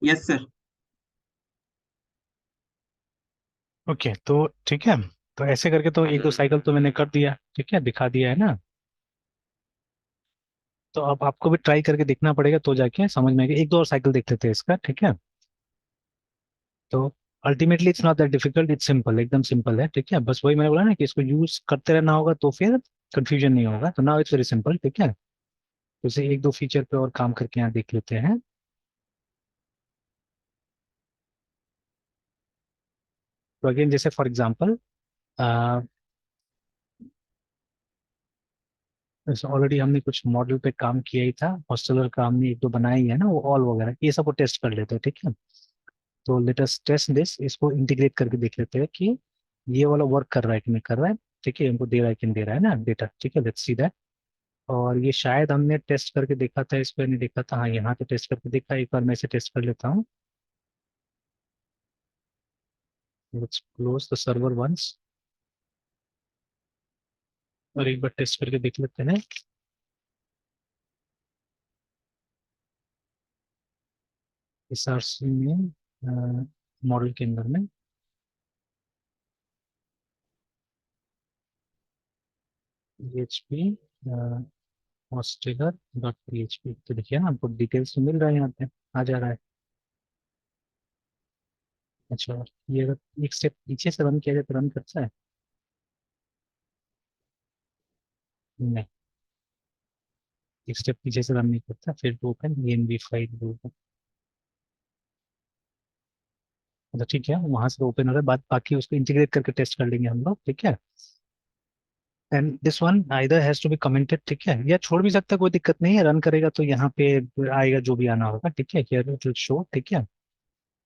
Yes sir. Okay, तो ठीक है। तो ऐसे करके तो एक दो साइकिल तो मैंने कर दिया, ठीक है, दिखा दिया है ना। तो अब आपको भी ट्राई करके देखना पड़ेगा, तो जाके समझ में आएगा। एक दो और साइकिल देख लेते हैं इसका, ठीक है। तो ultimately it's not that difficult, it's simple, एकदम सिंपल है, ठीक है। बस वही मैंने बोला ना कि इसको यूज करते रहना होगा, तो फिर कंफ्यूजन नहीं होगा। तो नाउ इट्स वेरी सिंपल, ठीक है। तो इसे एक दो फीचर पे और काम करके यहाँ देख लेते हैं। तो अगेन जैसे फॉर एग्जांपल, ऑलरेडी हमने कुछ मॉडल पे काम किया ही था, हॉस्टलर का हमने एक दो बनाया ही है ना, वो ऑल वगैरह ये सब को टेस्ट कर लेते हैं, ठीक है। तो लेट अस टेस्ट दिस, इसको इंटीग्रेट करके देख लेते हैं कि ये वाला वर्क कर रहा है कि नहीं कर रहा है। ठीक है, इनको दे रहा है कि नहीं दे रहा है ना डेटा, ठीक है, लेट्स सी दैट। और ये शायद हमने टेस्ट करके देखा था, इस पर नहीं देखा था, हाँ यहाँ पे टेस्ट करके देखा। एक बार मैं इसे टेस्ट कर लेता हूँ। Let's close the server once, और एक बार टेस्ट करके देख लेते हैं। इस आरसी में मॉडल के अंदर में PHP हॉस्टेलर डॉट PHP, तो देखिए ना, हमको डिटेल्स तो मिल रहा है यहाँ पे, आ जा रहा है। अच्छा, ये अगर एक स्टेप पीछे से रन किया जाए तो रन करता है? नहीं, एक स्टेप पीछे से रन नहीं करता। फिर ओपन ENV फाइल ओपन। अच्छा ठीक है, वहां से ओपन हो रहा है, बाद बाकी उसको इंटीग्रेट करके टेस्ट कर लेंगे हम लोग, ठीक है। And this one either has to be commented, ठीक है, या छोड़ भी सकता है, कोई दिक्कत नहीं है। रन करेगा तो यहाँ पे आएगा जो भी आना होगा, ठीक है, हियर इट विल शो, ठीक है।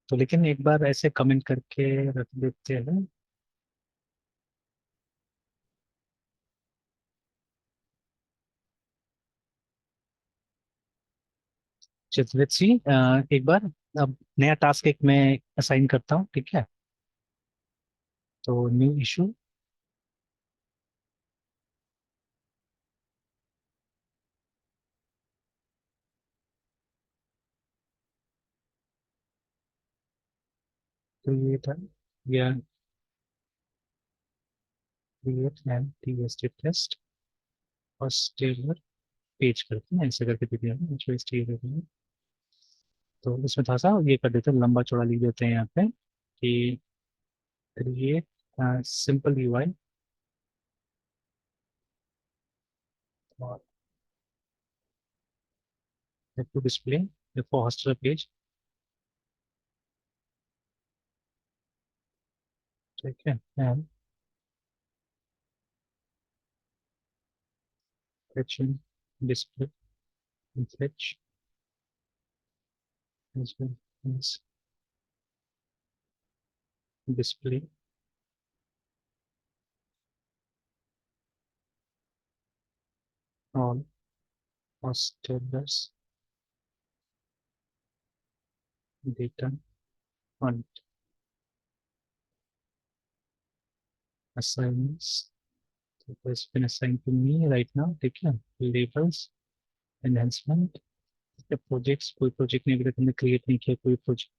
तो लेकिन एक बार ऐसे कमेंट करके रख देते हैं। लेट्स सी, एक बार अब नया टास्क एक मैं असाइन करता हूँ, ठीक है। तो न्यू इशू, क्रिएट या create and TST test first tabular page करते हैं, ऐसे करके दे दिया है, जो इस टेबल में। तो इसमें थोड़ा सा ये कर देते हैं, लंबा चौड़ा लिख देते हैं यहाँ पे कि क्रिएट सिंपल UI और to display for hostel page, ठीक है। And fetching display fetch as well as display all hostlers data on assignments has been assigned to me right now, ठीक है। labels enhancement, प्रोजेक्ट्स, कोई project नहीं, अभी तक हमने क्रिएट नहीं किया कोई प्रोजेक्ट।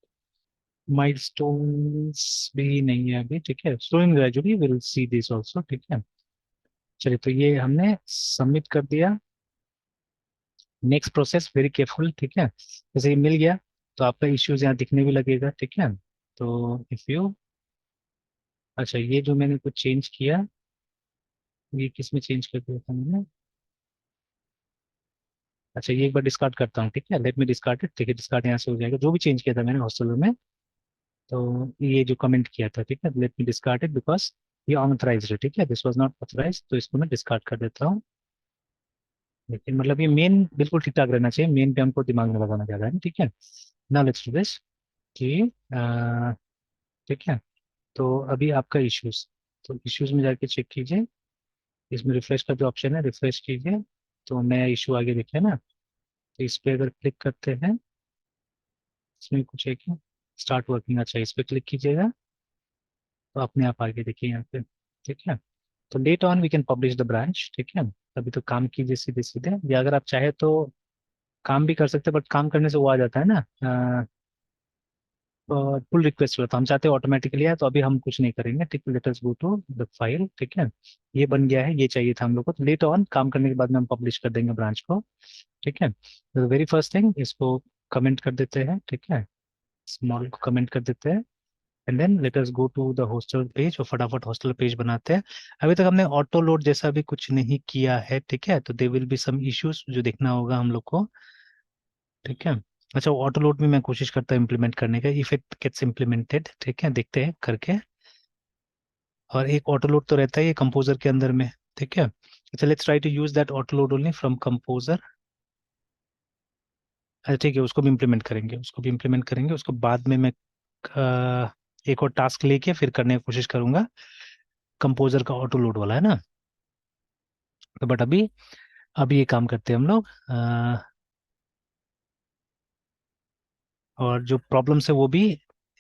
माइलस्टोन्स भी नहीं है अभी, ठीक है। Slow gradually will see this also, ठीक है। चलिए, तो ये हमने सबमिट कर दिया। नेक्स्ट प्रोसेस वेरी केयरफुल, ठीक है। जैसे ये मिल गया, तो आपका इश्यूज यहाँ दिखने भी लगेगा, ठीक है। तो इफ यू, अच्छा ये जो मैंने कुछ चेंज किया, ये किस में चेंज कर दिया था मैंने? अच्छा, ये एक बार डिस्कार्ड करता हूँ, ठीक है। लेट मी डिस्कार्ड इट, ठीक है, डिस्कार्ड यहाँ से हो जाएगा, जो भी चेंज किया था मैंने हॉस्टल में। तो ये जो कमेंट किया था, ठीक है, let me discard it because ये अनऑथराइज्ड है, ठीक है, दिस वाज नॉट ऑथराइज्ड, तो इसको मैं डिस्कार्ड कर देता हूँ। लेकिन मतलब ये मेन बिल्कुल ठीक ठाक रहना चाहिए, मेन पे हमको दिमाग में लगाना ज्यादा है, ठीक है। नाउ लेट्स डू दिस कि ठीक है। तो अभी आपका इश्यूज, तो इश्यूज में जाके चेक कीजिए, इसमें रिफ्रेश का जो ऑप्शन है रिफ्रेश कीजिए। तो नया इशू आगे दिखे ना, तो इस पे अगर क्लिक करते हैं, इसमें कुछ है क्या, स्टार्ट वर्किंग, अच्छा इस पे क्लिक कीजिएगा, तो अपने आप आगे देखिए यहाँ पे, ठीक है। तो let on we can publish the branch, ठीक है। अभी तो काम कीजिए सीधे सीधे, या अगर आप चाहे तो काम भी कर सकते हैं, बट काम करने से वो आ जाता है ना, पुल रिक्वेस्ट हुआ था, हम चाहते हैं ऑटोमेटिकली आए, तो अभी हम कुछ नहीं करेंगे, ठीक है। Let us go to the file, ठीक है। ये बन गया है, ये चाहिए था हम लोग को, तो लेट ऑन काम करने के बाद में हम पब्लिश कर देंगे ब्रांच को, ठीक है। तो वेरी फर्स्ट थिंग इसको कमेंट कर देते हैं, ठीक है। स्मॉल को कमेंट कर देते हैं, and then let us go to the hostel page, और फटाफट हॉस्टल पेज बनाते हैं। अभी तक हमने ऑटो लोड जैसा भी कुछ नहीं किया है, ठीक है। तो they will be some issues जो देखना होगा हम लोग को, ठीक है। अच्छा, ऑटो लोड में मैं कोशिश करता हूँ इम्प्लीमेंट करने का, इफ इट गेट्स इम्प्लीमेंटेड, ठीक है, देखते हैं करके। और एक ऑटो लोड तो रहता है ये कंपोजर के अंदर में, ठीक है। अच्छा, let's try to use that auto load only from composer. अच्छा ठीक है, उसको भी इम्प्लीमेंट करेंगे, उसको भी इम्प्लीमेंट करेंगे, उसको बाद में मैं एक और टास्क लेके फिर करने की कोशिश करूंगा, कंपोजर का ऑटो लोड वाला है ना। तो बट अभी अभी ये काम करते हैं हम लोग, और जो प्रॉब्लम्स है वो भी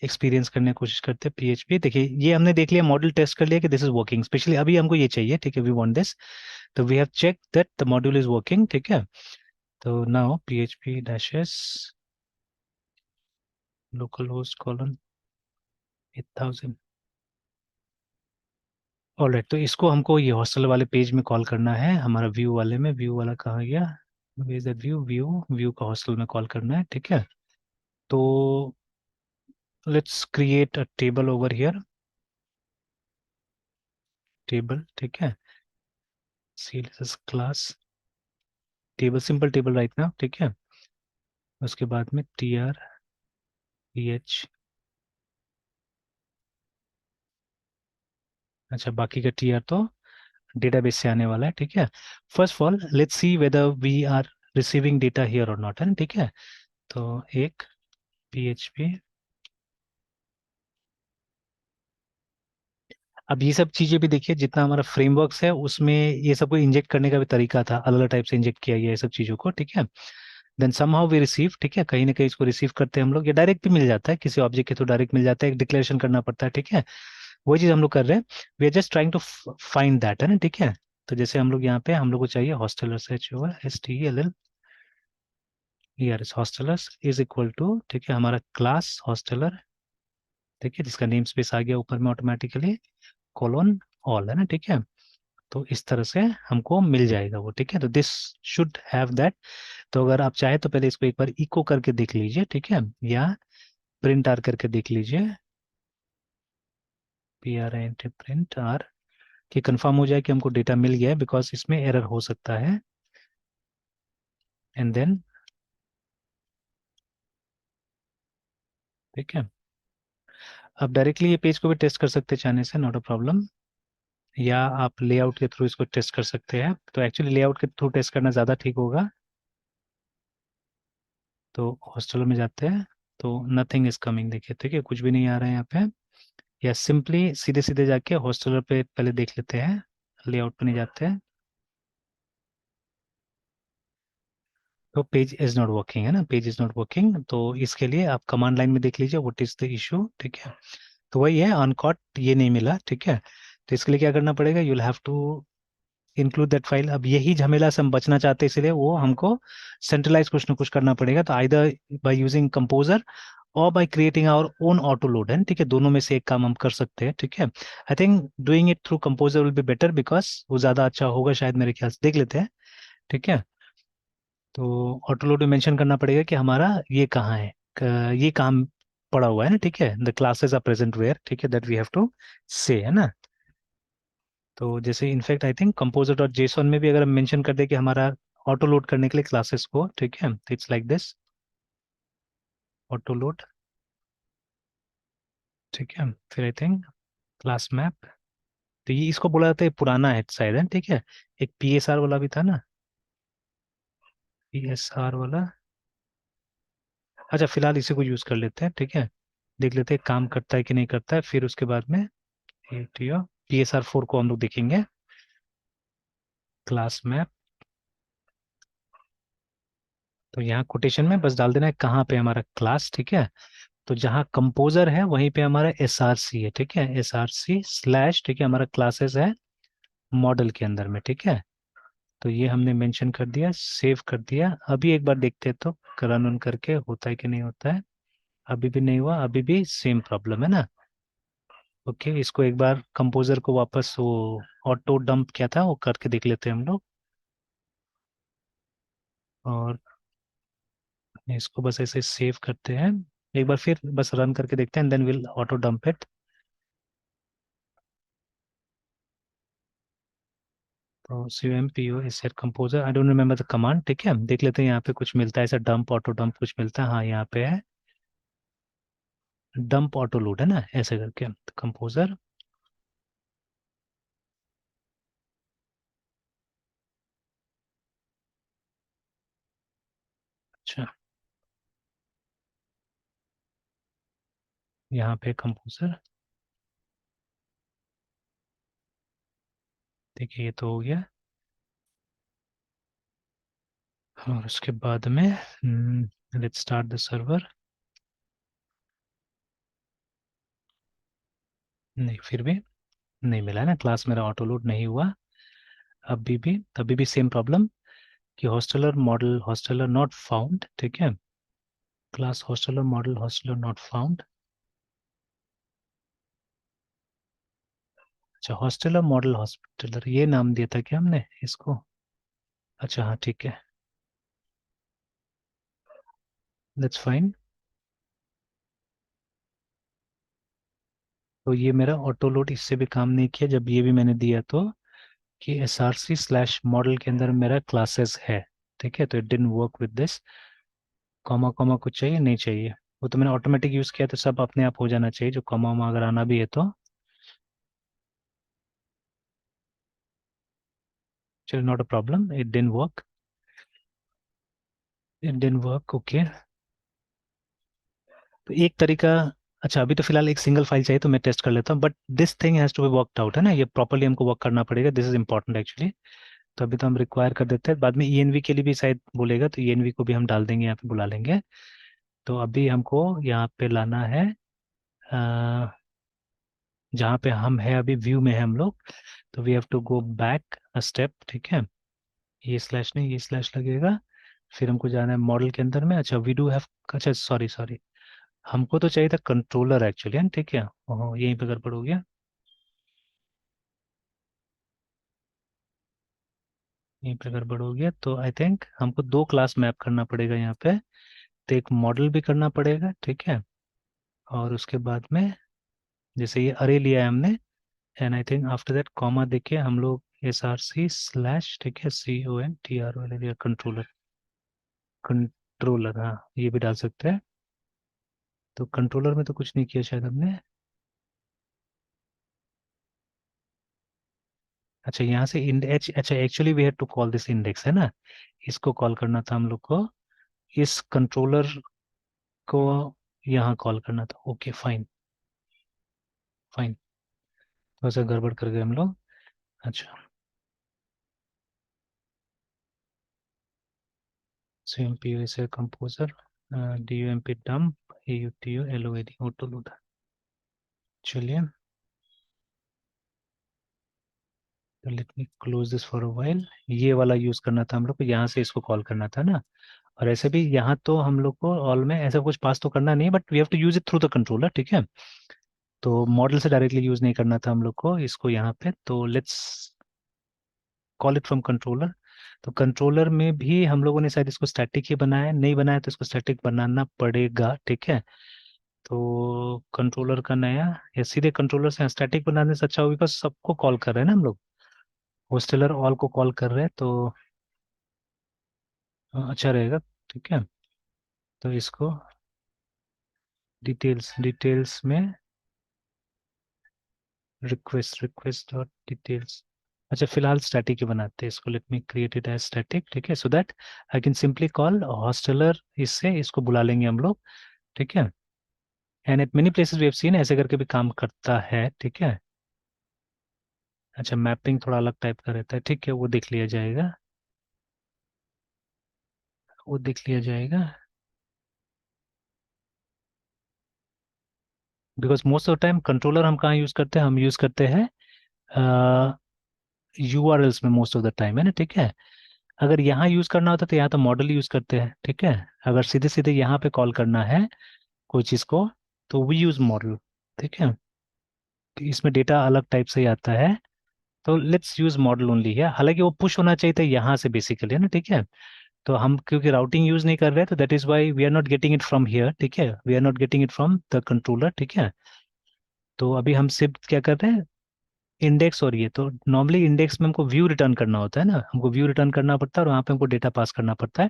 एक्सपीरियंस करने की कोशिश करते हैं। पीएचपी देखिए, ये हमने देख लिया, मॉड्यूल टेस्ट कर लिया कि दिस इज वर्किंग, स्पेशली अभी हमको ये चाहिए, ठीक है, वी वांट दिस। तो we have check that the module is working, ठीक है। तो now php dashes local host colon 8000। Alright, तो इसको हमको ये हॉस्टल वाले पेज में कॉल करना है, हमारा व्यू वाले में, व्यू वाला कहाँ गया, व्यू व्यू व्यू का हॉस्टल में कॉल करना है, ठीक है। तो let's create a table over here, table, ठीक है। css class table, simple table right now, ठीक है। उसके बाद में tr ph, अच्छा बाकी का tr तो डेटाबेस से आने वाला है, ठीक है। First of all let's see whether we are receiving data here और नॉट, है ना, ठीक है। तो एक php, अब ये सब चीजें भी देखिए, जितना हमारा फ्रेमवर्क्स है उसमें ये सबको इंजेक्ट करने का भी तरीका था, अलग अलग टाइप से इंजेक्ट किया गया है ये सब चीजों को, ठीक है। देन समहाउ वी रिसीव, ठीक है, कहीं ना कहीं इसको रिसीव करते हैं हम लोग, या डायरेक्ट भी मिल जाता है, किसी ऑब्जेक्ट के थ्रू डायरेक्ट मिल जाता है, एक डिक्लेरेशन करना पड़ता है, ठीक है। वही चीज हम लोग कर रहे हैं, we are just trying to find that, है ना, ठीक है। तो जैसे हम लोग यहाँ पे हम लोग को चाहिए hostellers, HOSTELL ERS, hostellers is equal to, ठीक है, हमारा क्लास हॉस्टलर, ठीक है, जिसका नेम स्पेस आ गया ऊपर में ऑटोमेटिकली, कोलोन ऑल, है ना, ठीक है। तो इस तरह से हमको मिल जाएगा वो, ठीक है। तो दिस शुड हैव दैट। तो अगर आप चाहे तो पहले इसको एक बार इको करके देख लीजिए, ठीक है, या प्रिंट आर करके देख लीजिए, PRINT प्रिंट आर, कि कंफर्म हो जाए कि हमको डेटा मिल गया है, बिकॉज इसमें एरर हो सकता है। एंड देन, ठीक है, आप डायरेक्टली ये पेज को भी टेस्ट कर सकते हैं चाहने से, नॉट अ प्रॉब्लम, या आप लेआउट के थ्रू इसको टेस्ट कर सकते हैं। तो एक्चुअली लेआउट के थ्रू टेस्ट करना ज़्यादा ठीक होगा। तो हॉस्टल में जाते हैं, तो नथिंग इज कमिंग, देखिए, ठीक है, कुछ भी नहीं आ रहा है यहाँ पे। या सिंपली सीधे सीधे जाके हॉस्टलर पे पहले देख लेते हैं, लेआउट पे नहीं जाते हैं। तो पेज इज नॉट वर्किंग, है ना, पेज इज नॉट वर्किंग, तो इसके लिए आप कमांड लाइन में देख लीजिए व्हाट इज द इशू, ठीक है। तो वही है, अनकॉट ये नहीं मिला, ठीक है। तो इसके लिए क्या करना पड़ेगा, you will have to include that file. अब यही झमेला से हम बचना चाहते हैं, इसलिए वो हमको सेंट्रलाइज कुछ ना कुछ करना पड़ेगा, तो आइदर बाय यूजिंग कंपोजर और by creating our own auto load, है, ठीक है, दोनों में से एक काम हम कर सकते हैं, ठीक है। I think doing it through composer will be better, because वो ज्यादा अच्छा होगा शायद, मेरे ख्याल से, देख लेते हैं, ठीक है। तो ऑटो लोड में मेंशन करना पड़ेगा कि हमारा ये कहाँ है, ये काम पड़ा हुआ है ना, ठीक है, the classes are present where, ठीक है, दैट वी हैव टू से, है ना। तो जैसे in fact I think composer dot JSON में भी अगर हम मेंशन कर दे कि हमारा ऑटो लोड करने के लिए क्लासेस को, ठीक है, तो it's like this, auto load, ठीक है। फिर आई थिंक क्लास मैप, तो ये इसको बोला जाता है, पुराना है शायद, है, ठीक है। एक PSR वाला भी था ना, PSR वाला। अच्छा, फिलहाल इसी को यूज कर लेते हैं, ठीक है। देख लेते हैं काम करता है कि नहीं करता है, फिर उसके बाद में PSR 4 को हम लोग देखेंगे, क्लास मैप। तो यहाँ कोटेशन में बस डाल देना है कहाँ पे हमारा क्लास, ठीक है। तो जहाँ कंपोजर है वहीं पे हमारा SRC है, ठीक है, SRC स्लैश, ठीक है, हमारा क्लासेस है मॉडल के अंदर में, ठीक है। तो ये हमने मेंशन कर दिया, सेव कर दिया। अभी एक बार देखते हैं तो रन ऑन करके होता है कि नहीं होता है। अभी भी नहीं हुआ, अभी भी सेम प्रॉब्लम है ना। ओके, इसको एक बार कंपोजर को वापस वो ऑटो डंप क्या था वो करके देख लेते हैं हम लोग। और इसको बस ऐसे सेव करते हैं, एक बार फिर बस रन करके देखते हैं, then will auto dump it. तो C M P O is set composer, I don't remember the command. ठीक है, देख लेते हैं यहाँ पे कुछ मिलता है ऐसा, डंप ऑटो डंप कुछ मिलता है, हाँ यहाँ पे है डंप ऑटो लोड है ना, ऐसे करके कंपोजर। अच्छा, यहाँ पे कंपोजर, देखिए ये तो हो गया। और उसके बाद में लेट्स स्टार्ट द सर्वर। नहीं, फिर भी नहीं मिला है ना, क्लास मेरा ऑटो लोड नहीं हुआ। अभी भी सेम प्रॉब्लम कि hosteller model hosteller not found. ठीक है, class hosteller model hosteller not found. अच्छा, हॉस्टलर मॉडल हॉस्पिटलर ये नाम दिया था क्या हमने इसको? अच्छा हाँ, ठीक है, दैट्स फाइन। तो ये मेरा ऑटो लोड इससे भी काम नहीं किया जब ये भी मैंने दिया तो कि S R C slash model के अंदर मेरा क्लासेस है। ठीक है, तो it didn't work with this. Comma comma कुछ चाहिए नहीं चाहिए, वो तो मैंने ऑटोमेटिक यूज किया तो सब अपने आप हो जाना चाहिए, जो कॉमा वॉमा अगर आना भी है तो। चलो, not a problem, it didn't work, it didn't work. Okay, तो एक तरीका, अच्छा अभी तो फिलहाल एक सिंगल फाइल चाहिए तो मैं टेस्ट कर लेता हूँ, but this thing has to be worked out है ना, ये प्रॉपरली हमको वर्क करना पड़ेगा, दिस इज इंपॉर्टेंट एक्चुअली। तो अभी तो हम रिक्वायर कर देते हैं, बाद में ईएनवी के लिए भी शायद बोलेगा तो ईएनवी को भी हम डाल देंगे, यहाँ पे बुला लेंगे। तो अभी हमको यहाँ पे लाना है जहाँ पे हम है अभी व्यू में है हम लोग, तो we have to go back a step. ठीक है, ये स्लैश नहीं, ये स्लैश लगेगा। फिर हमको जाना है मॉडल के अंदर में, अच्छा वी डू हैव, अच्छा सॉरी सॉरी, हमको तो चाहिए था कंट्रोलर एक्चुअली है, ठीक है, ओहो यहीं पे गड़बड़ हो गया। यहीं पे गड़बड़ हो गया, तो आई थिंक हमको दो क्लास मैप करना पड़ेगा यहाँ पे। तो एक मॉडल भी करना पड़ेगा, ठीक है, और उसके बाद में जैसे ये अरे लिया है हमने, and I think after that comma देके हम लोग एस आर सी स्लैश, ठीक है, C O N T R O L controller, controller हाँ ये भी डाल सकते हैं। तो कंट्रोलर में तो कुछ नहीं किया शायद हमने। अच्छा यहाँ से इंडेक्स, अच्छा actually we had to call this index है ना, इसको कॉल करना था हम लोग को, इस कंट्रोलर को यहाँ कॉल करना था। ओके फाइन, फाइन, थोड़ा सा गड़बड़ कर गए हम लोग। अच्छा, C M P U S composer, D U M P dump, A U T O L O A D auto load. चलिए, तो let me close this for a while. ये वाला यूज करना था हम लोग को, यहाँ से इसको कॉल करना था ना। और ऐसे भी यहाँ तो हम लोग को ऑल में ऐसा कुछ पास तो करना नहीं है, but we have to use it through the controller. ठीक है, तो मॉडल से डायरेक्टली यूज नहीं करना था हम लोग को इसको यहाँ पे, तो let's call it from controller. तो कंट्रोलर में भी हम लोगों ने शायद इसको स्टैटिक ही बनाया है, नहीं बनाया तो इसको स्टैटिक बनाना पड़ेगा। ठीक है, तो कंट्रोलर का नया, या सीधे कंट्रोलर से स्टैटिक बनाने से अच्छा होगा, बिकॉज सबको कॉल कर रहे हैं ना हम लोग, होस्टेलर ऑल को कॉल कर रहे हैं, तो अच्छा रहेगा। ठीक है, तो इसको डिटेल्स, डिटेल्स में रिक्वेस्ट, रिक्वेस्ट डॉट डिटेल्स। अच्छा फिलहाल स्टैटिक ही बनाते हैं इसको, let me create it as static. ठीक है, so that I can simply call hosteller, इससे इसको बुला लेंगे हम लोग। ठीक है, and at many places we have seen ऐसे करके भी काम करता है। ठीक है, अच्छा मैपिंग थोड़ा अलग टाइप का रहता है, ठीक है वो देख लिया जाएगा, वो देख लिया जाएगा। Because most of the time controller हम कहाँ यूज करते हैं, हम यूज करते हैं यू आर एल्स में मोस्ट ऑफ द टाइम है ना। ठीक है, अगर यहाँ यूज करना होता तो यहाँ तो मॉडल यूज करते हैं। ठीक है, अगर सीधे सीधे यहाँ पे कॉल करना है कोई चीज़ को, तो वी यूज मॉडल। ठीक है, तो इसमें डेटा अलग टाइप से ही आता है, तो लेट्स यूज मॉडल ओनली है। हालांकि वो पुश होना चाहिए था यहाँ से बेसिकली, है ना। ठीक है, तो हम क्योंकि राउटिंग यूज नहीं कर रहे हैं, तो that is why we are not getting it from here. ठीक है, we are not getting it from the controller. ठीक है, तो अभी हम सिर्फ क्या कर रहे हैं, इंडेक्स। और ये तो नॉर्मली इंडेक्स में हमको व्यू रिटर्न करना होता है ना, हमको व्यू रिटर्न करना पड़ता है और वहाँ पे हमको डेटा पास करना पड़ता है।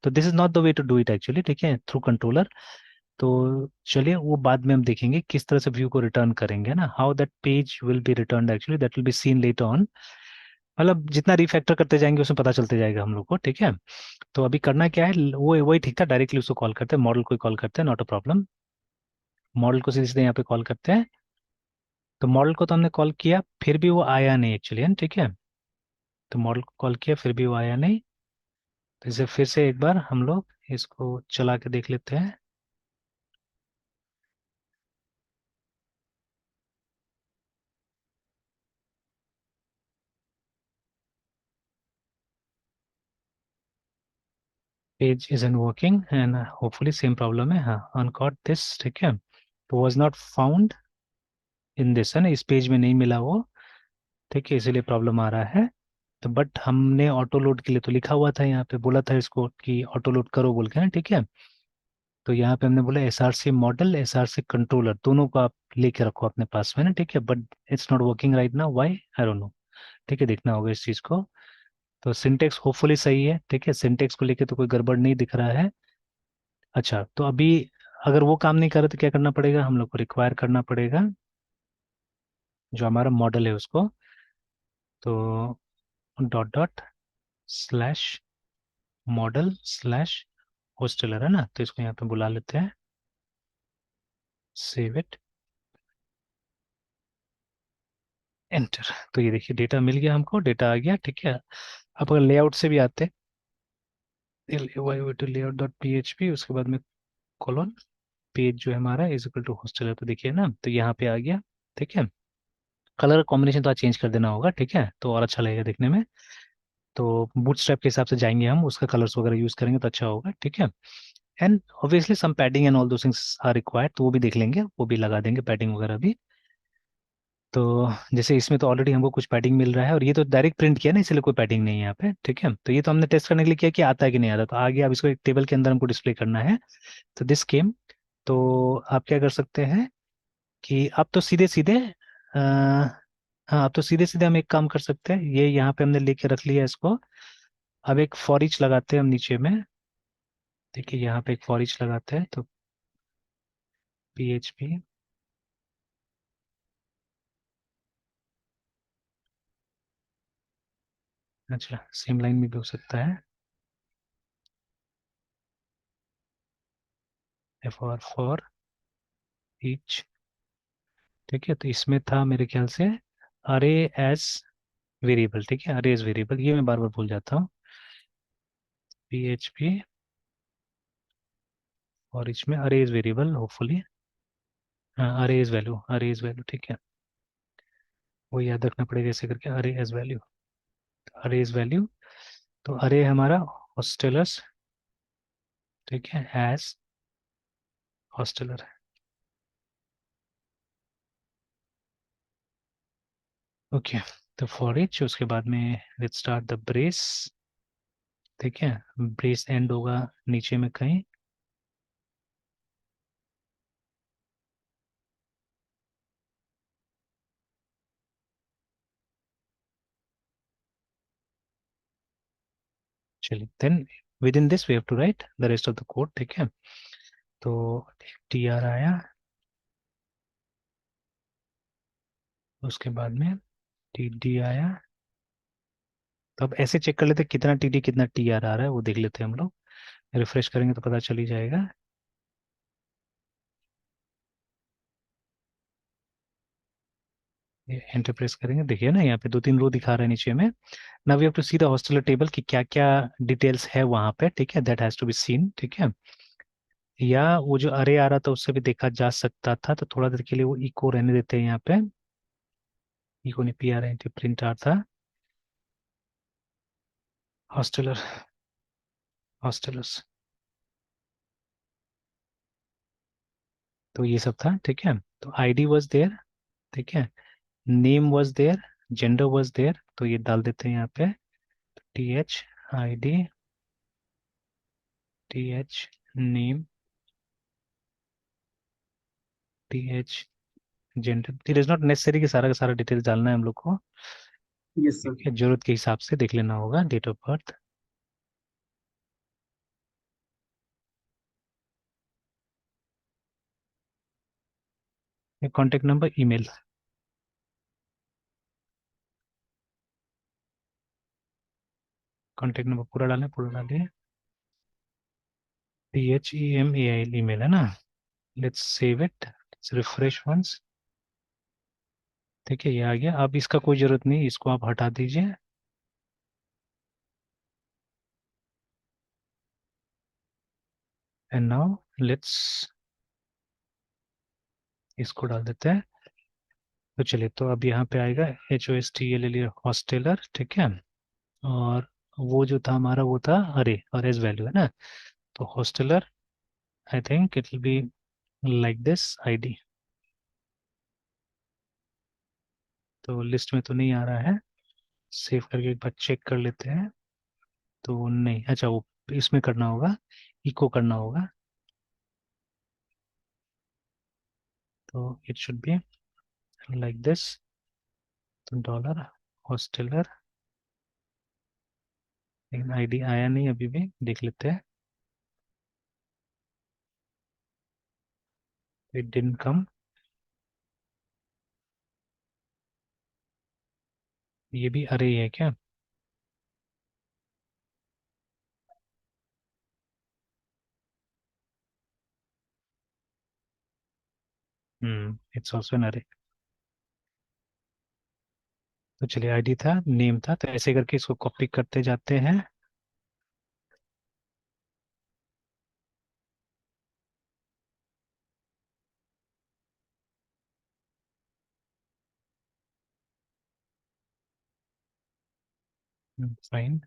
तो this is not the way to do it actually, ठीक है, थ्रू कंट्रोलर। तो चलिए वो बाद में हम देखेंगे किस तरह से व्यू को रिटर्न करेंगे ना, how that page will be return actually, that will be seen later on. मतलब जितना रिफैक्टर करते जाएंगे उसमें पता चलते जाएगा हम लोग को। ठीक है, तो अभी करना क्या है, वो वही ठीक था, डायरेक्टली उसको कॉल करते हैं, मॉडल को कॉल करते हैं, नॉट अ प्रॉब्लम। मॉडल को सीधे सीधे यहाँ पे कॉल करते हैं। तो मॉडल को तो हमने कॉल किया, फिर भी वो आया नहीं एक्चुअली, है ना। ठीक है, तो मॉडल को कॉल किया फिर भी वो आया नहीं। तो इसे फिर से एक बार हम लोग इसको चला के देख लेते हैं। Page is in working and hopefully same problem है, हाँ, अनकॉट दिस। ठीक है, तो was not found in this, है ना, इस पेज में नहीं मिला वो। ठीक है, इसीलिए प्रॉब्लम आ रहा है। तो बट हमने ऑटो लोड के लिए तो लिखा हुआ था, यहाँ पे बोला था इसको कि ऑटो लोड करो बोल के ना। ठीक है, तो यहाँ पे हमने बोला S R C model, S R C controller, दोनों को आप लेके रखो अपने पास में ना। ठीक है, but it's not working right now, why I don't know. ठीक है, देखना होगा इस चीज़ को। तो सिंटेक्स होपफुली सही है। ठीक है, सिंटेक्स को लेके तो कोई गड़बड़ नहीं दिख रहा है। अच्छा, तो अभी अगर वो काम नहीं कर रहा तो क्या करना पड़ेगा, हम लोग को रिक्वायर करना पड़ेगा जो हमारा मॉडल है उसको। तो dot dot slash model slash hosteller, है ना, तो इसको यहाँ पे बुला लेते हैं, सेव इट, एंटर। तो ये देखिए डेटा मिल गया हमको, डेटा आ गया। ठीक है, अब अगर लेआउट से भी आते, layout dot P H P, उसके बाद में कॉलन, पेज जो है हमारा इज इक्वल टू होस्टेलर, तो देखिए ना, तो यहाँ पे आ गया। ठीक है, कलर कॉम्बिनेशन तो आज चेंज कर देना होगा, ठीक है, तो और अच्छा लगेगा देखने में। तो बूटस्ट्रैप के हिसाब से जाएंगे हम, उसका कलर्स वगैरह यूज करेंगे तो अच्छा होगा। ठीक है, and obviously some padding and all those things are required, तो वो भी देख लेंगे, वो भी लगा देंगे पैडिंग वगैरह भी। तो जैसे इसमें तो ऑलरेडी हमको कुछ पैडिंग मिल रहा है, और ये तो डायरेक्ट प्रिंट किया ना, इसलिए कोई पैडिंग नहीं है यहाँ पे। ठीक है, तो ये तो हमने टेस्ट करने के लिए किया कि आता है कि नहीं आता, तो आ गया। अब इसको एक टेबल के अंदर हमको डिस्प्ले करना है, तो दिस केम। तो आप क्या कर सकते हैं कि आप तो सीधे सीधे हाँ, आप तो सीधे सीधे हम एक काम कर सकते हैं, ये यहाँ पे हमने लेके रख लिया इसको। अब एक फॉर ईच लगाते हैं हम नीचे में। देखिए यहाँ पे एक फॉर ईच लगाते हैं, तो पी एच पी, अच्छा सेम लाइन में भी हो सकता है, एफ आर फॉर ईच। ठीक है, तो इसमें था मेरे ख्याल से अरे एज वेरिएबल। ठीक है, अरे एज वेरिएबल, ये मैं बार बार भूल जाता हूँ। पी एच पी और इसमें अरे एज वेरिएबल होपफुली, हाँ, अरे एज वैल्यू, अरे एज वैल्यू। ठीक है, वो याद रखना पड़ेगा ऐसे करके, अरे एज वैल्यू, अरे एज वैल्यू। तो अरे हमारा हॉस्टेलर्स, ठीक है, एज हॉस्टेलर। ओके, तो फॉर इच, उसके बाद में लेट्स स्टार्ट द ब्रेस। ठीक है, ब्रेस एंड होगा नीचे में कहीं। चलिए then within this we have to write the rest of the code. ठीक है, तो टी आर आया, उसके बाद में टी डी आया। तो अब ऐसे चेक कर लेते हैं कितना टी डी कितना टी आर आ रहा है, वो देख लेते हैं हम लोग। रिफ्रेश करेंगे तो पता चल ही जाएगा। ये एंटर प्रेस करेंगे, देखिए ना यहाँ पे दो तीन रो दिखा रहा है नीचे में। Now we have to see the hosteller table कि क्या क्या डिटेल्स है वहाँ पे। ठीक है, that has to be seen. ठीक है, या वो जो अरे आ रहा था उससे भी देखा जा सकता था, तो थोड़ा देर के लिए वो इको रहने देते हैं यहाँ पे। इको नहीं, P R I T, print आ था, हॉस्टेलर, हॉस्टेलर्स। तो ये सब था, ठीक है। तो आईडी वॉज देयर, ठीक है। Name was there, gender was there, तो ये डाल देते हैं यहाँ पे, TH ID, TH name, TH gender. It is not necessary कि सारा का सारा डिटेल्स डालना है हम लोग को, यस ठीक सर। है, जरूरत के हिसाब से देख लेना होगा। Date of birth, contact number, email. Contact number पूरा डालें, पूरा डालिए। THEMAIL ईमेल है ना। Let's save it, refresh once. ठीक है, ये आ गया। अब इसका कोई जरूरत नहीं, इसको आप हटा दीजिए। एंड नाउ लेट्स, इसको डाल देते हैं। तो चलिए, तो अब यहाँ पे आएगा HOST, ले लिया हॉस्टेलर, ठीक है। और वो जो था हमारा, वो था अरे, और एज वैल्यू है ना। तो hosteller, I think it will be like this ID। तो लिस्ट में तो नहीं आ रहा है, सेव करके एक बार चेक कर लेते हैं। तो नहीं, अच्छा वो इसमें करना होगा, इको करना होगा। तो it should be like this. तो डॉलर हॉस्टेलर, लेकिन ID आया नहीं अभी भी, देख लेते हैं। It didn't come. ये भी अरे ही है क्या? इट्स ऑल्सो एन अरे। तो चलिए, ID था, नेम था, तो ऐसे करके इसको कॉपी करते जाते हैं। फाइन।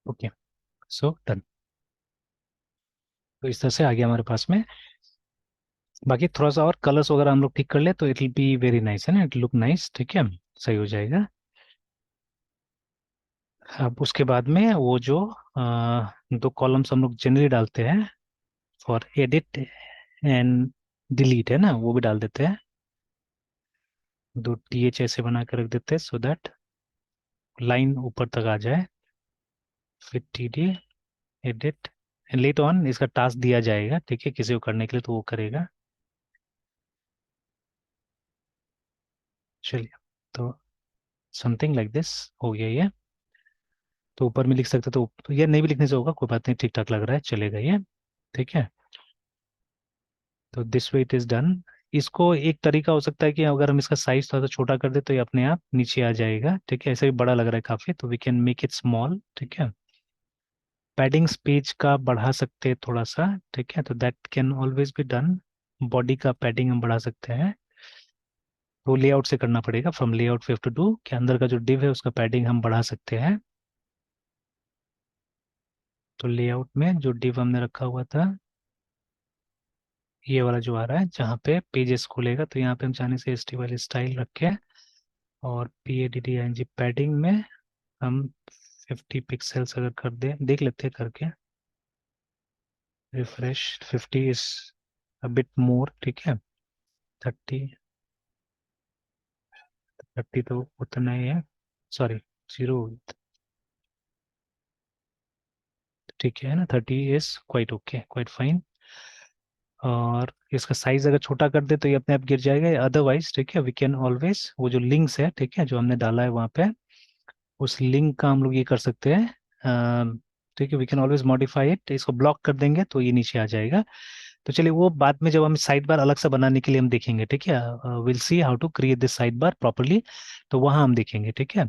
Okay, so done. तो इस तरह से आ गया हमारे पास में। बाकी थोड़ा सा और कलर्स वगैरह हम लोग ठीक कर ले तो it will be very nice, है ना, इट लुक नाइस, ठीक है। सही हो जाएगा। अब उसके बाद में वो जो दो कॉलम्स हम लोग जनरली डालते हैं फॉर एडिट एंड डिलीट, है ना, वो भी डाल देते हैं। दो TH ऐसे बना कर रख देते हैं सो दैट लाइन ऊपर तक आ जाए। फिर TD एडिट, लेट ऑन इसका टास्क दिया जाएगा, ठीक है, किसी को करने के लिए तो वो करेगा। चलिए, तो समथिंग लाइक दिस हो गया ये। तो ऊपर में लिख सकते, तो ये नहीं भी लिखने से होगा, कोई बात नहीं, ठीक ठाक लग रहा है, चलेगा ये, ठीक है। तो this way it is done. इसको एक तरीका हो सकता है कि अगर हम इसका साइज थोड़ा सा छोटा कर दे तो ये अपने आप नीचे आ जाएगा, ठीक है। ऐसे भी बड़ा लग रहा है काफी, तो we can make it small, ठीक है। पैडिंग्स पेज का बढ़ा सकते हैं थोड़ा सा, ठीक है, तो that can always be done. Body का पैडिंग हम बढ़ा सकते हैं, तो लेआउट से करना पड़ेगा। From layout we have to do, के अंदर का जो डिव है उसका पैडिंग हम बढ़ा सकते हैं। तो लेआउट में जो डिव हमने रखा हुआ था, ये वाला जो आ रहा है जहाँ पे पेजेस खुलेगा, तो यहाँ पे हम चाहने से ST वाली स्टाइल रखे, और PADDING पैडिंग में हम 50 पिक्सल्स अगर कर दें, देख लेते हैं करके। Refresh, 50 is a bit more, ठीक है। 30, 30 तो उतना ही है, सॉरी, 0, ठीक है ना। 30 is quite okay, quite fine. और इसका साइज अगर छोटा कर दे तो ये अपने आप गिर जाएगा, अदरवाइज, ठीक है, वी कैन ऑलवेज वो जो लिंक्स है, ठीक है, जो हमने डाला है वहाँ पे, उस लिंक का हम लोग ये कर सकते हैं, ठीक है, we can always modify it, इसको ब्लॉक कर देंगे तो ये नीचे आ जाएगा। तो चलिए वो बाद में जब हम साइड बार अलग से बनाने के लिए हम देखेंगे, ठीक है, will see how to create this side bar properly, तो वहां हम देखेंगे, ठीक है।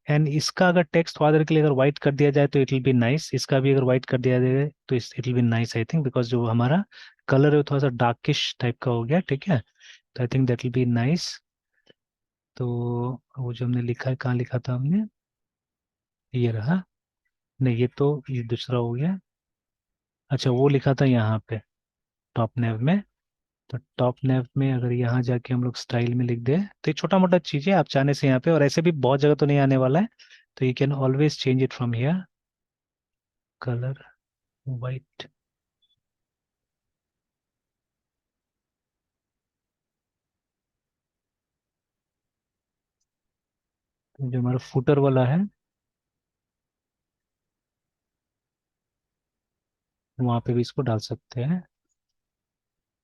एंड इसका अगर टेक्स्ट थोड़ा देर के लिए अगर व्हाइट कर दिया जाए तो इट विल बी नाइस, इसका भी अगर व्हाइट कर दिया जाए तो it will be nice I think, because जो हमारा कलर है वो थोड़ा सा डार्किश टाइप का हो गया, ठीक है। तो I think that will be nice. तो वो जो हमने लिखा है, कहाँ लिखा था हमने, ये रहा, नहीं ये तो ये दूसरा हो गया। अच्छा वो लिखा था यहाँ पे टॉप नेव में, तो टॉप नेव में अगर यहाँ जाके हम लोग स्टाइल में लिख दे तो ये छोटा मोटा चीज है, आप चाहने से यहाँ पे, और ऐसे भी बहुत जगह तो नहीं आने वाला है, तो you can always change it from here, colour white. जो हमारा फुटर वाला है वहां पे भी इसको डाल सकते हैं।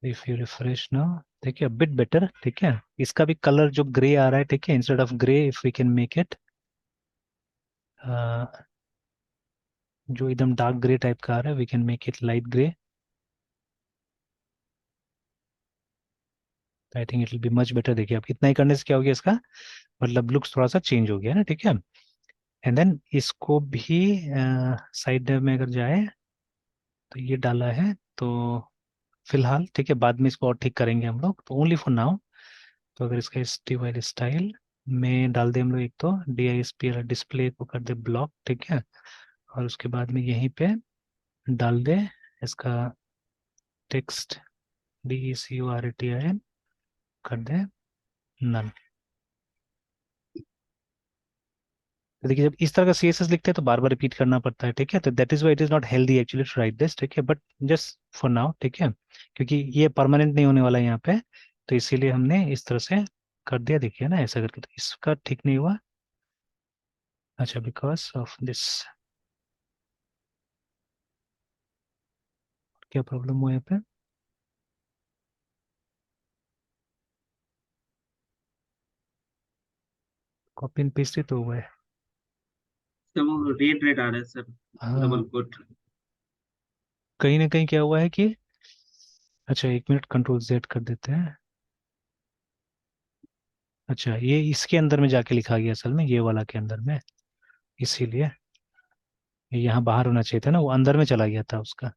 इफ यू रिफ्रेश ना, देखिए बिट बेटर, ठीक है, इसका भी कलर जो ग्रे आ रहा है, ठीक है, instead of grey if we can make it जो एकदम डार्क ग्रे टाइप का आ रहा है, we can make it light grey. I think it will be much better. देखिए अब इतना ही करने से क्या हो गया, इसका मतलब लुक्स थोड़ा सा चेंज हो गया ना, ठीक है। एंड देन इसको भी साइड में अगर जाए तो ये डाला है, तो फिलहाल ठीक है, बाद में इसको और ठीक करेंगे हम लोग, तो ओनली फॉर नाउ। तो अगर इसका स्टीवाइल स्टाइल में डाल दे हम लोग, एक तो D I S P display को कर दे ब्लॉक, ठीक है, और उसके बाद में यहीं पे डाल दे इसका text, D E C O R A T I N, कर दे नन। तो देखिए जब इस तरह का सीएसएस लिखते हैं तो बार बार रिपीट करना पड़ता है, ठीक है, तो that is why it is not healthy actually to write this, ठीक है, बट जस्ट फॉर नाउ, ठीक है, क्योंकि ये परमानेंट नहीं होने वाला है यहाँ पे, तो इसीलिए हमने इस तरह से कर दिया, देखिए ना ऐसा करके, तो इसका ठीक नहीं हुआ। अच्छा बिकॉज ऑफ दिस, क्या प्रॉब्लम हुआ यहाँ पे, कॉपी एंड पेस्ट ही तो हुआ है। सर वो रेड रेड आ रहा है सर, हाँ, डबल कोट। कहीं ना कहीं क्या हुआ है कि, अच्छा एक मिनट कंट्रोल जेड कर देते हैं। अच्छा ये इसके अंदर में जाके लिखा गया असल में, ये वाला के अंदर में, इसीलिए ये यहाँ बाहर होना चाहिए था ना, वो अंदर में चला गया था उसका।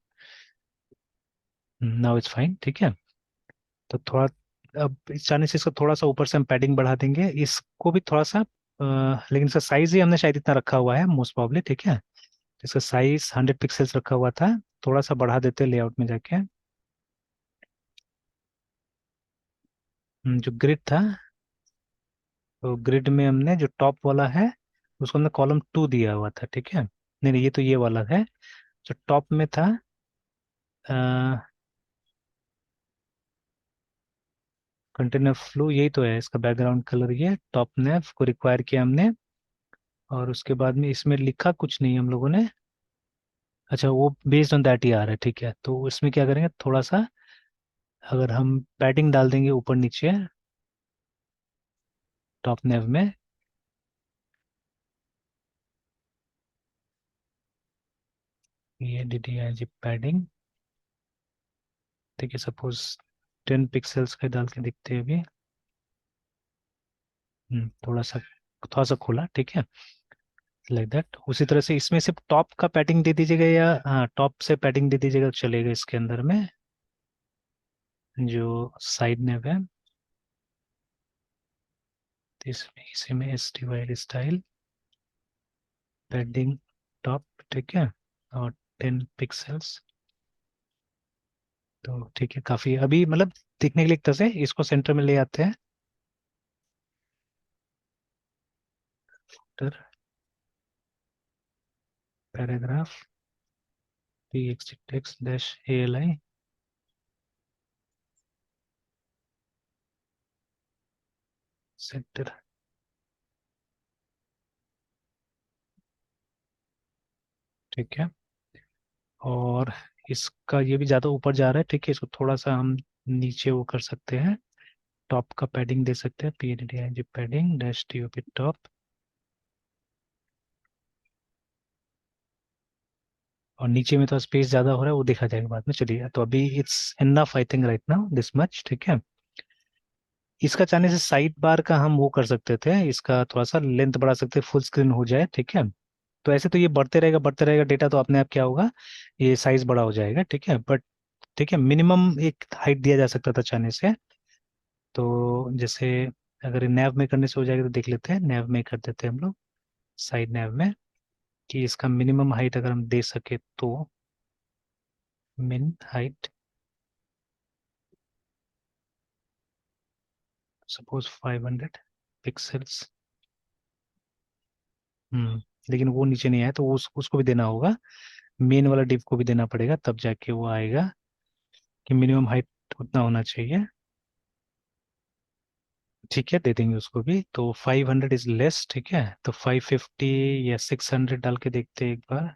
नाउ इट्स फाइन, ठीक है। तो थोड़ा, अब इस चाहने से इसको थोड़ा सा ऊपर से हम पैडिंग बढ़ा देंगे, इसको भी थोड़ा सा लेकिन इसका साइज ही हमने शायद इतना रखा हुआ है मोस्ट प्रॉब्ली, ठीक है, इसका साइज 100 पिक्सल्स रखा हुआ था, थोड़ा सा बढ़ा देते लेआउट में जाके। जो ग्रिड था, तो ग्रिड में हमने जो टॉप वाला है उसको हमने कॉलम 2 दिया हुआ था, ठीक है, नहीं नहीं ये तो ये वाला है जो टॉप में था, कंटेनर फ्लो, यही तो है इसका बैकग्राउंड कलर, ये टॉप ने को रिक्वायर किया हमने, और उसके बाद में इसमें लिखा कुछ नहीं हम लोगों ने। अच्छा वो बेस्ड ऑन दैट ही आ रहा है, ठीक है, तो इसमें क्या करेंगे, थोड़ा सा अगर हम पैडिंग डाल देंगे ऊपर नीचे टॉप नेव में, ये D D I G padding, ठीक है, सपोज 10 पिक्सल्स का डाल के दिखते हैं अभी। थोड़ा सा खोला, ठीक है, लाइक दैट। उसी तरह से इसमें सिर्फ टॉप का पैडिंग दे दीजिएगा, या हाँ टॉप से पैडिंग दे दीजिएगा तो चलेगा इसके अंदर में, जो साइड नेव है, तो इसमें इसी में S T Y style padding top, ठीक है, और 10 पिक्सल्स, तो ठीक है, काफी अभी मतलब दिखने के लिए एक तरह से इसको सेंटर में ले आते हैं, paragraph P x text dash A L I centre, ठीक है, और इसका ये भी ज्यादा ऊपर जा रहा है, ठीक है, इसको थोड़ा सा हम नीचे वो कर सकते हैं, टॉप का पैडिंग दे सकते हैं, P D I G padding dash T O P top, और नीचे में तो स्पेस ज्यादा हो रहा है, वो देखा जाएगा बाद में। चलिए, तो अभी it's enough I think right now this much, ठीक है। इसका चाहने से साइड बार का हम वो कर सकते थे, इसका थोड़ा सा लेंथ बढ़ा सकते, फुल स्क्रीन हो जाए, ठीक है। तो ऐसे तो ये बढ़ते रहेगा डेटा, तो अपने आप क्या होगा, ये साइज बड़ा हो जाएगा, ठीक है। बट ठीक है, मिनिमम एक हाइट दिया जा सकता था चाहने से। तो जैसे अगर नैव में करने से हो जाएगा तो देख लेते हैं, नैव में कर देते हैं हम लोग, साइड नैव में, कि इसका मिनिमम हाइट अगर हम दे सके तो, मिन हाइट सपोज 500 पिक्सल्स। लेकिन वो नीचे नहीं आया, तो उसको भी देना होगा, मेन वाला डिव को भी देना पड़ेगा, तब जाके वो आएगा कि मिनिमम हाइट उतना होना चाहिए। ठीक है, दे देंगे उसको भी। तो 500 इज लेस, ठीक है, तो 550 या 600 डाल के देखते हैं एक बार।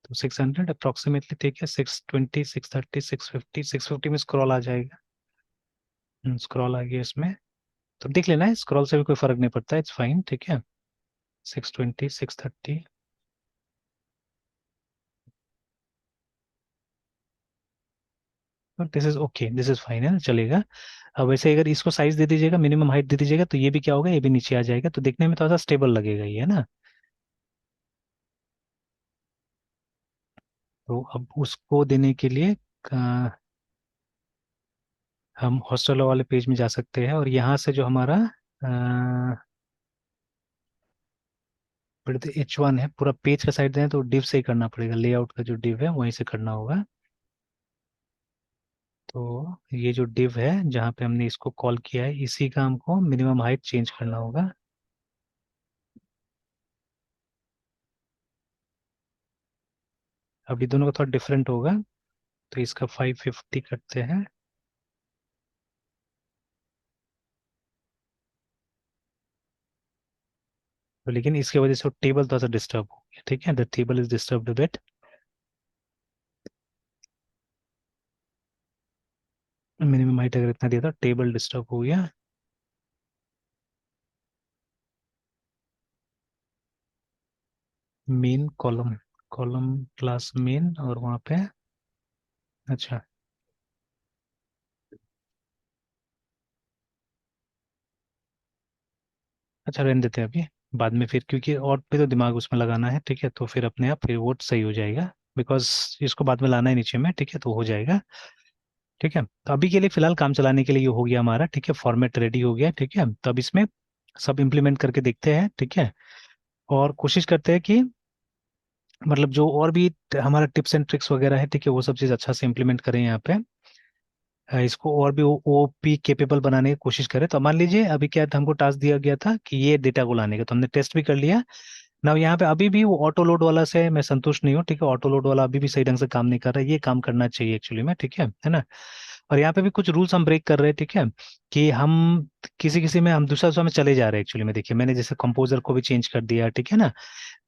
तो 600 अप्रोक्सीमेटली, ठीक है, 620, 630, 650, 650 में स्क्रॉल आ जाएगा। स्क्रॉल आ गया इसमें। तो देख लेना है, स्क्रॉल से भी कोई फर्क नहीं पड़ता, इट्स फाइन, ठीक है। 620, 630। This is okay, this is fine, है ना, चलेगा। अब वैसे अगर इसको साइज दे दीजिएगा, मिनिमम हाइट दे दीजिएगा, तो ये भी क्या होगा, ये भी नीचे आ जाएगा, तो देखने में थोड़ा सा स्टेबल लगेगा ये, है ना। तो अब उसको देने के लिए हम हॉस्टल वाले पेज में जा सकते हैं, और यहाँ से जो हमारा H1 है, पूरा पेज का साइड दें तो डिव से ही करना पड़ेगा, लेआउट का जो डिव है वहीं से करना होगा। तो ये जो डिव है जहाँ पे हमने इसको कॉल किया है, इसी का हमको मिनिमम हाइट चेंज करना होगा। अब ये दोनों का थोड़ा डिफरेंट होगा, तो इसका 550 करते हैं। तो लेकिन इसकी वजह से वो टेबल थोड़ा सा डिस्टर्ब हो गया, ठीक है, the table is disturbed bit. Minimum height अगर इतना दिया था, टेबल डिस्टर्ब हो गया। Main column, column class main, और वहाँ पे, अच्छा, अच्छा रहने देते हैं अभी, बाद में फिर, क्योंकि और पे तो दिमाग उसमें लगाना है, ठीक है, तो फिर अपने आप फिर वो सही हो जाएगा, बिकॉज इसको बाद में लाना है नीचे में, ठीक है, तो हो जाएगा। ठीक है, तो अभी के लिए फिलहाल काम चलाने के लिए ये हो गया हमारा, ठीक है, फॉर्मेट रेडी हो गया, ठीक है। तो अब इसमें सब इम्प्लीमेंट करके देखते हैं, ठीक है, और कोशिश करते हैं कि मतलब जो और भी हमारा टिप्स एंड ट्रिक्स वगैरह है, ठीक है, वो सब चीज़ अच्छा से इम्प्लीमेंट करें यहाँ पे। इसको और भी ओपी केपेबल बनाने की कोशिश करें। तो मान लीजिए अभी क्या था, हमको टास्क दिया गया था कि ये डेटा को लाने का, तो हमने टेस्ट भी कर लिया ना। यहाँ पे अभी भी वो ऑटो लोड वाला से मैं संतुष्ट नहीं हूँ, ठीक है, ऑटो लोड वाला अभी भी सही ढंग से काम नहीं कर रहा है, ये काम करना चाहिए एक्चुअली में, ठीक है ना। और यहाँ पे भी कुछ रूल्स हम ब्रेक कर रहे हैं, ठीक है, कि हम किसी किसी में हम दूसरा दूसरा में चले जा रहे हैं एक्चुअली में। देखिए, मैंने जैसे कंपोजर को भी चेंज कर दिया, ठीक है ना।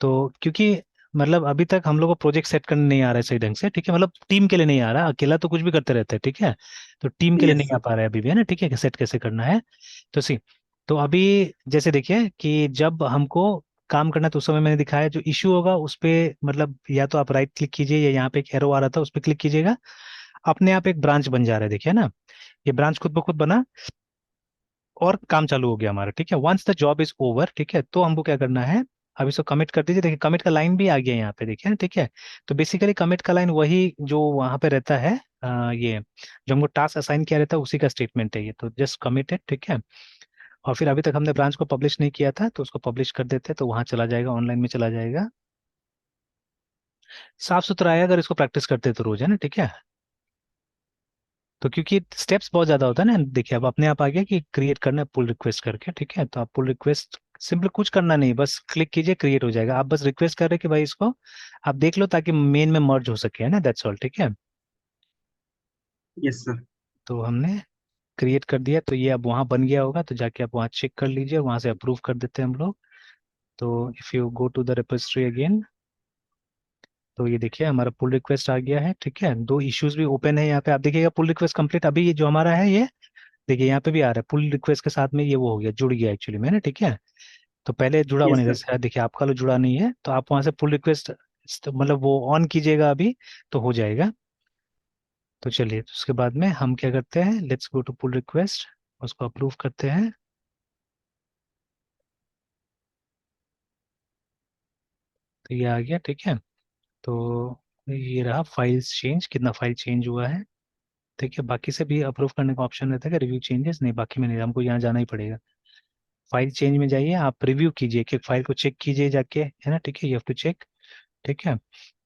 तो क्योंकि मतलब अभी तक हम लोग को प्रोजेक्ट सेट करने नहीं आ रहा है सही ढंग से, ठीक है, मतलब टीम के लिए नहीं आ रहा, अकेला तो कुछ भी करते रहते हैं, ठीक है, तो टीम के लिए यस नहीं आ सर। पा रहा है अभी भी, है ना, ठीक है, कि सेट कैसे करना है। तो सी, तो अभी जैसे देखिए कि जब हमको काम करना है, तो उस समय मैंने दिखाया जो इश्यू होगा उस पे, मतलब या तो आप राइट क्लिक कीजिए, या यहाँ पे एक एरो आ रहा था उस पर क्लिक कीजिएगा, अपने आप एक ब्रांच बन जा रहा है, देखिए ना, ये ब्रांच खुद ब खुद बना, और काम चालू हो गया हमारा, ठीक है। Once the job is over, ठीक है, तो हमको क्या करना है, अब इसको कमिट कर दीजिए। देखिए, कमिट का लाइन भी आ गया यहाँ पे, देखिए ना, ठीक है। तो बेसिकली कमिट का लाइन वही जो वहाँ पे रहता है, ये जो हमको टास्क असाइन किया रहता है उसी का स्टेटमेंट है ये, तो जस्ट कमिटेड, ठीक है। और फिर अभी तक हमने ब्रांच को पब्लिश नहीं किया था, तो उसको पब्लिश कर देते हैं, तो वहाँ चला जाएगा, ऑनलाइन में चला जाएगा। साफ सुथरा है, अगर इसको प्रैक्टिस करते तो रोज, है ना, ठीक है। तो क्योंकि स्टेप्स बहुत ज्यादा होता है ना, देखिए अब अपने आप आ गया कि क्रिएट करना है पुल रिक्वेस्ट करके, ठीक है, तो आप पुल रिक्वेस्ट सिंपल कुछ करना नहीं, बस क्लिक कीजिए, क्रिएट हो जाएगा। आप बस रिक्वेस्ट कर रहे हैं कि भाई इसको आप देख लो, ताकि मेन में मर्ज हो सके, है ना, दैट्स ऑल, ठीक है। Yes sir. तो हमने क्रिएट कर दिया, तो ये अब वहाँ बन गया होगा, तो जाके आप वहाँ चेक कर लीजिए, वहाँ से अप्रूव कर देते हैं हम लोग। तो if you go to the repository again, तो ये देखिए हमारा पुल रिक्वेस्ट आ गया है, ठीक है, दो इश्यूज भी ओपन है यहाँ पे, आप देखिएगा पुल रिक्वेस्ट कंप्लीट, अभी ये जो हमारा है ये, देखिए यहाँ पे भी आ रहा है पुल रिक्वेस्ट के साथ में, ये वो हो गया, जुड़ गया एक्चुअली में ना, ठीक है। तो पहले जुड़ा हुआ यस नहीं था, सर। शायद देखिए आपका लो जुड़ा नहीं है, तो आप वहां से पुल रिक्वेस्ट तो मतलब वो ऑन कीजिएगा अभी तो हो जाएगा। तो चलिए उसके बाद में हम क्या करते हैं, let's go to pull request, उसको अप्रूव करते हैं। तो ये आ गया, ठीक है। तो ये रहा फाइल्स चेंज, कितना फाइल चेंज हुआ है। ठीक है, बाकी से भी अप्रूव करने का ऑप्शन रहता है कि रिव्यू चेंजेस, नहीं बाकी में नहीं, हमको यहाँ जाना ही पड़ेगा। फाइल चेंज में जाइए, आप रिव्यू कीजिए कि फाइल को चेक कीजिए जाके, है ना, ठीक है, यू हैव टू चेक। ठीक है।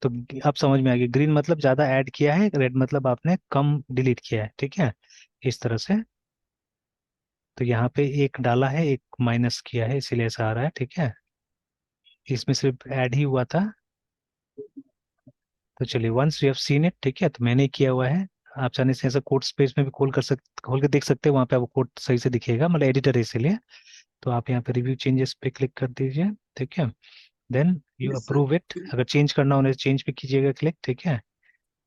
तो अब समझ में आ गया, ग्रीन मतलब ज्यादा ऐड किया है, रेड मतलब आपने कम डिलीट किया है, ठीक है, इस तरह से। तो यहाँ पे एक डाला है, एक माइनस किया है, इसीलिए ऐसा आ रहा है, ठीक है। इसमें सिर्फ ऐड ही हुआ था। तो चलिए once you have seen it, ठीक है, तो मैंने किया हुआ है। आप चाहने से ऐसा कोड स्पेस में भी खोल के देख सकते हैं, वहाँ पे आपको कोड सही से दिखेगा, मतलब एडिटर है इसीलिए। तो आप यहाँ पे रिव्यू चेंजेस पे क्लिक कर दीजिए, ठीक है। Then you yes sir. Approve it, अगर चेंज करना हो चेंज पे कीजिएगा क्लिक, ठीक है।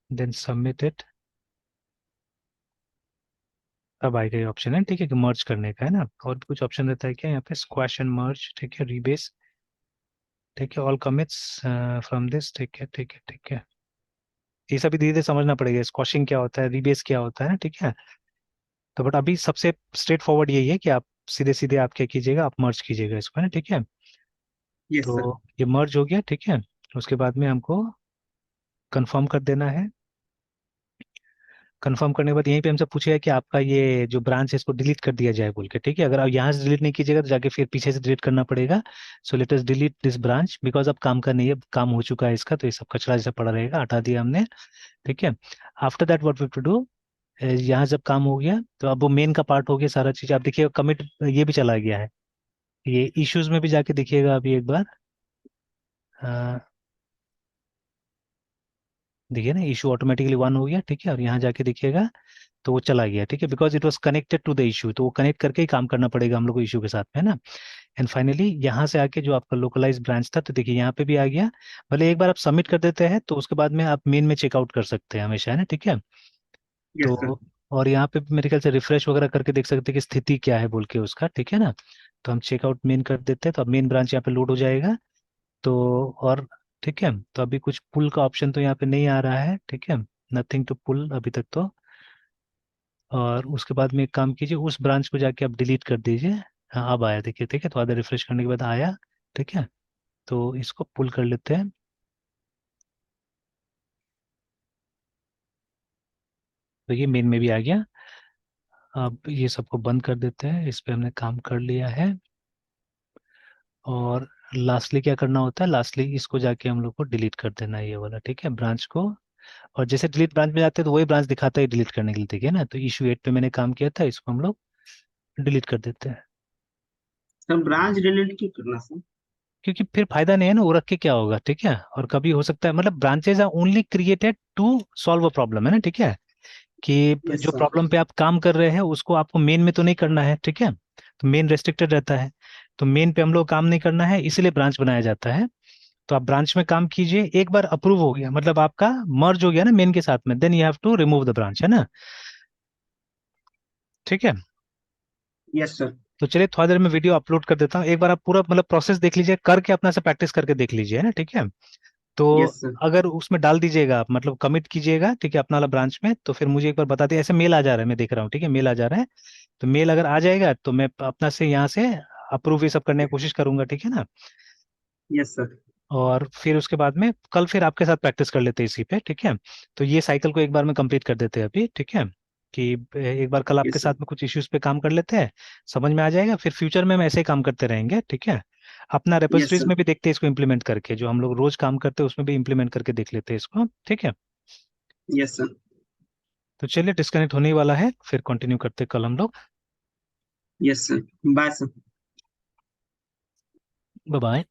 Then submit it. अब आएगा ये ऑप्शन है, ठीक है, कि मर्ज करने का है ना, और भी कुछ ऑप्शन रहता है क्या यहाँ पे, स्क्वैश एंड मर्ज, ठीक है, रीबेस, ठीक है, ऑल कमिट्स फ्रॉम दिस, ठीक है, ठीक है, ठीक है। ये सभी धीरे धीरे समझना पड़ेगा, स्क्वैशिंग क्या होता है, रीबेस क्या होता है ना, ठीक है। तो बट अभी सबसे स्ट्रेट फॉरवर्ड यही है कि आप सीधे सीधे आप क्या कीजिएगा, आप मर्ज कीजिएगा इसको, है ना, ठीक है। Yes sir. तो ये मर्ज हो गया, ठीक है। उसके बाद में हमको कंफर्म कर देना है। कंफर्म करने के बाद यहीं पे हमसे पूछेगा कि आपका ये जो ब्रांच है इसको डिलीट कर दिया जाए बोल के, ठीक है। अगर आप यहाँ से डिलीट नहीं कीजिएगा तो जाके फिर पीछे से डिलीट करना पड़ेगा। So let us delete this branch, because अब काम का नहीं है, काम हो चुका है इसका, तो ये सब कचरा जैसा पड़ा रहेगा, हटा दिया हमने, ठीक है। After that what we to do, यहाँ जब काम हो गया तो अब वो मेन का पार्ट हो गया सारा चीज, आप देखिए कमिट ये भी चला गया है। ये इश्यूज में भी जाके देखिएगा अभी एक बार, अ, देखिए ना, इशू ऑटोमेटिकली वन हो गया, ठीक है, और यहाँ जाके देखिएगा तो वो चला गया, ठीक है, because it was connected to the issue, तो वो कनेक्ट करके ही काम करना पड़ेगा हम लोग को इशू के साथ में, है ना। एंड फाइनली यहाँ से आके जो आपका लोकलाइज ब्रांच था, तो देखिए यहाँ पे भी आ गया। भले एक बार आप सबमिट कर देते हैं तो उसके बाद में आप मेन में चेकआउट कर सकते हैं हमेशा, है ना, ठीक है। Yes sir. तो और यहाँ पे भी मेरे ख्याल से रिफ्रेश वगैरह करके देख सकते हैं कि स्थिति क्या है बोल के उसका, ठीक है ना। तो हम चेकआउट मेन कर देते हैं, तो अब मेन ब्रांच यहाँ पे लोड हो जाएगा। तो और ठीक है, तो अभी कुछ पुल का ऑप्शन तो यहाँ पे नहीं आ रहा है, ठीक है, नथिंग टू पुल अभी तक तो। और उसके बाद में एक काम कीजिए, उस ब्रांच को जाके आप डिलीट कर दीजिए। हाँ अब आया देखिए, ठीक है, तो आधा रिफ्रेश करने के बाद आया, ठीक है। तो इसको पुल कर लेते हैं। तो ये मेन में भी आ गया। अब ये सबको बंद कर देते हैं, इस पे हमने काम कर लिया है। और लास्टली क्या करना होता है, लास्टली इसको जाके हम लोग को डिलीट कर देना है, ये वाला, ठीक है, ब्रांच को। और जैसे डिलीट ब्रांच में जाते हैं तो वही ब्रांच दिखाता है डिलीट करने के लिए, ठीक है ना। तो इशू 8 पे मैंने काम किया था, इसको हम लोग डिलीट कर देते हैं। सर ब्रांच डिलीट क्यों करना सर? क्योंकि फिर फायदा नहीं है ना, वो रख के क्या होगा, ठीक है। और कभी हो सकता है, मतलब branches are only created to solve a problem, है ना, ठीक है। कि यस जो सर। प्रॉब्लम पे आप काम कर रहे हैं उसको आपको मेन में तो नहीं करना है, ठीक है। तो मेन रेस्ट्रिक्टेड रहता है, तो मेन पे हम लोग काम नहीं करना है, इसीलिए ब्रांच बनाया जाता है। तो आप ब्रांच में काम कीजिए, एक बार अप्रूव हो गया मतलब आपका मर्ज हो गया ना मेन के साथ में, then you have to remove the branch, है ना, ठीक है। Yes sir. तो चलिए थोड़ा देर में वीडियो अपलोड कर देता हूँ, एक बार आप पूरा मतलब प्रोसेस देख लीजिए, करके अपना से प्रैक्टिस करके देख लीजिए, है ना, ठीक है। तो यस सर। अगर उसमें डाल दीजिएगा आप, मतलब कमिट कीजिएगा, ठीक है, अपना वाला ब्रांच में, तो फिर मुझे एक बार बता दिए, ऐसे मेल आ जा रहा है, मैं देख रहा हूँ, ठीक है, मेल आ जा रहा है। तो मेल अगर आ जाएगा तो मैं अपना से यहाँ से अप्रूव ये सब करने की कोशिश करूंगा, ठीक है ना। Yes sir. और फिर उसके बाद में कल फिर आपके साथ प्रैक्टिस कर लेते हैं इसी पे, ठीक है। तो ये साइकिल को एक बार में कंप्लीट कर देते हैं अभी, ठीक है। कि एक बार कल आपके यस साथ सर। में कुछ इश्यूज पे काम कर लेते हैं, समझ में आ जाएगा, फिर फ्यूचर में हम ऐसे ही काम करते रहेंगे, ठीक है। अपना यस रेपोजिटरीज सर। में भी देखते हैं इसको इम्प्लीमेंट करके, जो हम लोग रोज काम करते हैं उसमें भी इम्प्लीमेंट करके देख लेते हैं इसको, ठीक है। Yes sir. तो चलिए डिस्कनेक्ट होने ही वाला है, फिर कंटिन्यू करते हैं कल हम लोग। Yes sir. Bye sir. Bye bye.